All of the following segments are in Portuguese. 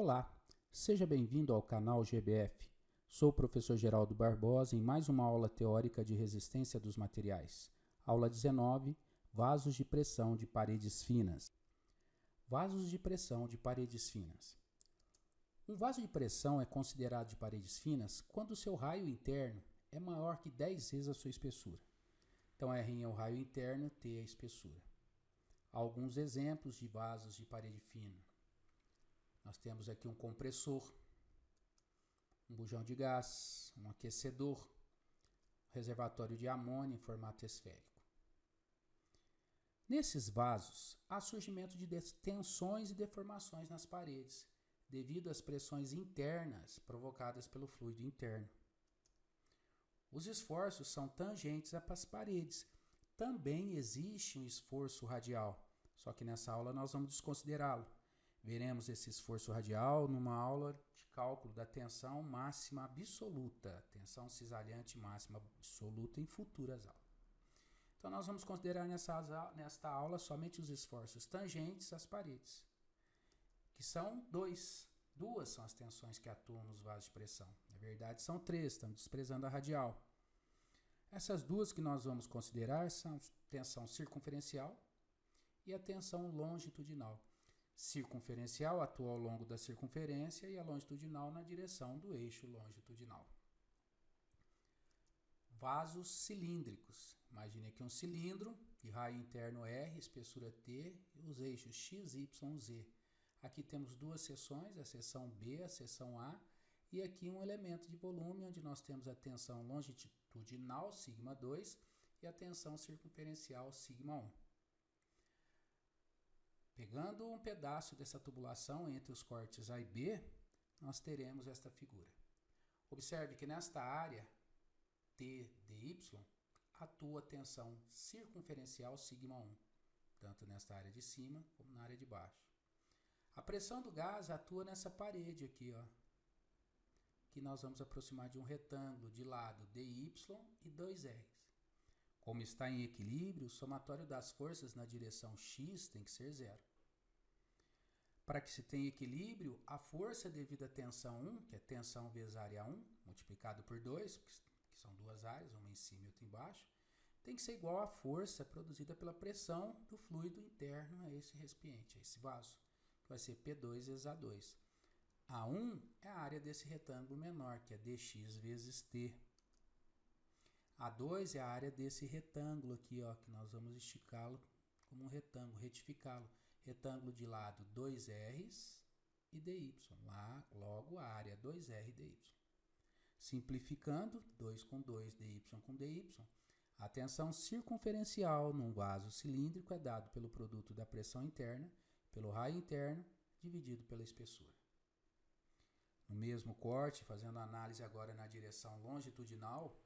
Olá, seja bem-vindo ao canal GBF. Sou o professor Geraldo Barbosa em mais uma aula teórica de resistência dos materiais. Aula 19, vasos de pressão de paredes finas. Vasos de pressão de paredes finas. Um vaso de pressão é considerado de paredes finas quando o seu raio interno é maior que 10 vezes a sua espessura. Então, R é o raio interno, T é a espessura. Alguns exemplos de vasos de parede fina. Nós temos aqui um compressor, um bujão de gás, um aquecedor, reservatório de amônia em formato esférico. Nesses vasos, há surgimento de tensões e deformações nas paredes, devido às pressões internas provocadas pelo fluido interno. Os esforços são tangentes às paredes. Também existe um esforço radial, só que nessa aula nós vamos desconsiderá-lo. Veremos esse esforço radial numa aula de cálculo da tensão máxima absoluta, tensão cisalhante máxima absoluta em futuras aulas. Então nós vamos considerar nesta aula somente os esforços tangentes às paredes, que são duas são as tensões que atuam nos vasos de pressão. Na verdade são três, estamos desprezando a radial. Essas duas que nós vamos considerar são a tensão circunferencial e a tensão longitudinal. Circunferencial atua ao longo da circunferência e a longitudinal na direção do eixo longitudinal. Vasos cilíndricos. Imagine aqui um cilindro de raio interno R, espessura T e os eixos X, Y, Z. Aqui temos duas seções, a seção B, a seção A, e aqui um elemento de volume onde nós temos a tensão longitudinal, σ2, e a tensão circunferencial, σ1. Pegando um pedaço dessa tubulação entre os cortes A e B, nós teremos esta figura. Observe que nesta área, TDY, atua a tensão circunferencial σ1, tanto nesta área de cima como na área de baixo. A pressão do gás atua nessa parede aqui, ó, que nós vamos aproximar de um retângulo de lado DY e 2R. Como está em equilíbrio, o somatório das forças na direção X tem que ser zero. Para que se tenha equilíbrio, a força devida à tensão 1, que é tensão vezes área 1, multiplicado por 2, que são duas áreas, uma em cima e outra embaixo, tem que ser igual à força produzida pela pressão do fluido interno a esse recipiente, a esse vaso, que vai ser P2 vezes A2. A1 é a área desse retângulo menor, que é dx vezes T. A2 é a área desse retângulo aqui, ó, que nós vamos esticá-lo como um retângulo, retificá-lo. Retângulo de lado 2Rs e dy. Logo a área 2R dy. Simplificando, 2 com 2, dy com dy. A tensão circunferencial num vaso cilíndrico é dado pelo produto da pressão interna, pelo raio interno, dividido pela espessura. No mesmo corte, fazendo análise agora na direção longitudinal,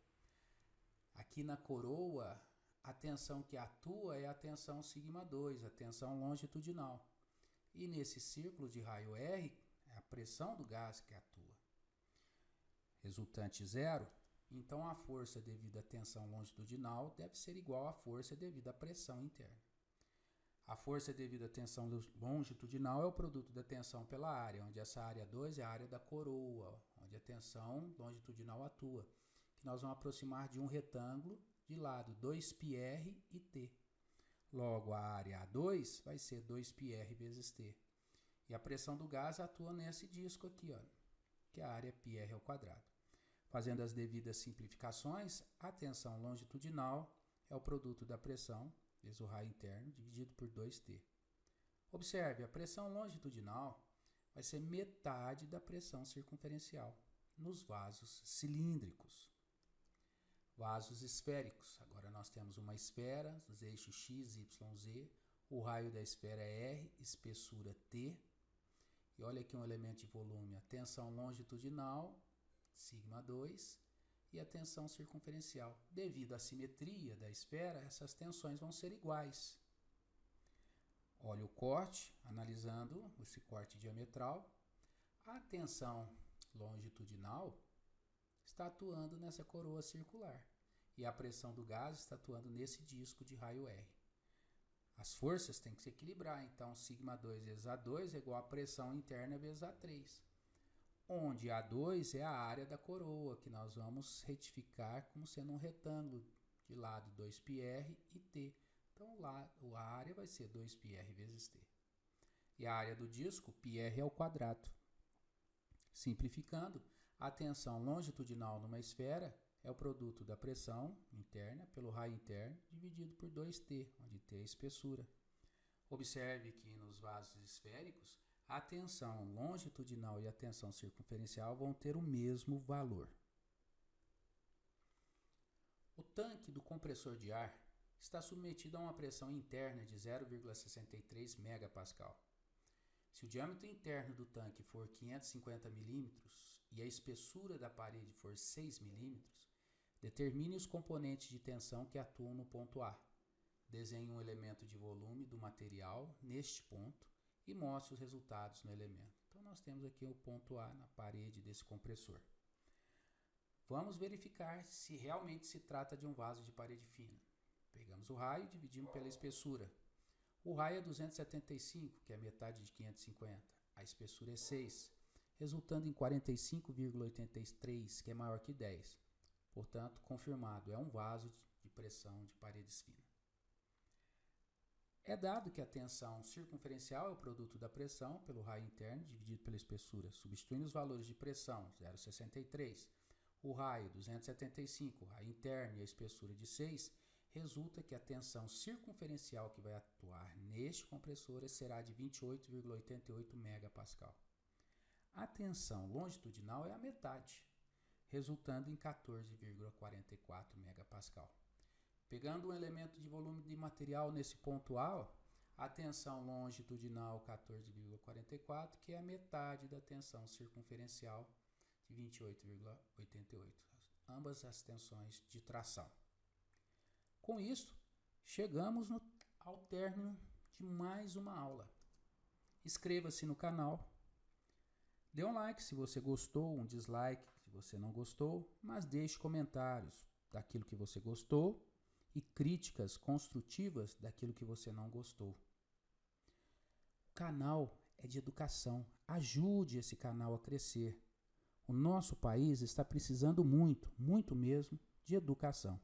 aqui na coroa, a tensão que atua é a tensão σ2, a tensão longitudinal. E nesse círculo de raio R, é a pressão do gás que atua. Resultante zero, então a força devida à tensão longitudinal deve ser igual à força devida à pressão interna. A força devida à tensão longitudinal é o produto da tensão pela área, onde essa área 2 é a área da coroa, onde a tensão longitudinal atua, que nós vamos aproximar de um retângulo de lado 2πr e T. Logo, a área A2 vai ser 2πr vezes T. E a pressão do gás atua nesse disco aqui, ó, que é a área πr ao quadrado. Fazendo as devidas simplificações, a tensão longitudinal é o produto da pressão vezes o raio interno dividido por 2T. Observe, a pressão longitudinal vai ser metade da pressão circunferencial nos vasos cilíndricos. Vasos esféricos. Agora nós temos uma esfera, os eixos X, Y, Z. O raio da esfera é R, espessura T. E olha aqui um elemento de volume, a tensão longitudinal, σ2, e a tensão circunferencial. Devido à simetria da esfera, essas tensões vão ser iguais. Olha o corte, analisando esse corte diametral. A tensão longitudinal está atuando nessa coroa circular e a pressão do gás está atuando nesse disco de raio R. As forças têm que se equilibrar, então σ2 vezes A2 é igual a pressão interna vezes A3, onde A2 é a área da coroa, que nós vamos retificar como sendo um retângulo de lado 2πr e T. Então a área vai ser 2πr vezes T. E a área do disco, πr ao quadrado. Simplificando, a tensão longitudinal numa esfera é o produto da pressão interna pelo raio interno dividido por 2T, onde T é a espessura. Observe que nos vasos esféricos, a tensão longitudinal e a tensão circunferencial vão ter o mesmo valor. O tanque do compressor de ar está submetido a uma pressão interna de 0,63 MPa. Se o diâmetro interno do tanque for 550 mm e a espessura da parede for 6 mm, determine os componentes de tensão que atuam no ponto A. Desenhe um elemento de volume do material neste ponto e mostre os resultados no elemento. Então, nós temos aqui o ponto A na parede desse compressor. Vamos verificar se realmente se trata de um vaso de parede fina. Pegamos o raio e dividimos pela espessura. O raio é 275, que é metade de 550. A espessura é 6, resultando em 45,83, que é maior que 10. Portanto, confirmado, é um vaso de pressão de paredes finas. É dado que a tensão circunferencial é o produto da pressão pelo raio interno dividido pela espessura. Substituindo os valores de pressão, 0,63, o raio 275, o raio interno e a espessura de 6, resulta que a tensão circunferencial que vai atuar neste compressor será de 28,88 MPa. A tensão longitudinal é a metade, resultando em 14,44 MPa. Pegando um elemento de volume de material nesse ponto A, a tensão longitudinal 14,44, que é a metade da tensão circunferencial de 28,88, ambas as tensões de tração. Com isso, chegamos ao término de mais uma aula. Inscreva-se no canal, dê um like se você gostou, um dislike se você não gostou, mas deixe comentários daquilo que você gostou e críticas construtivas daquilo que você não gostou. O canal é de educação, ajude esse canal a crescer. O nosso país está precisando muito, muito mesmo, de educação.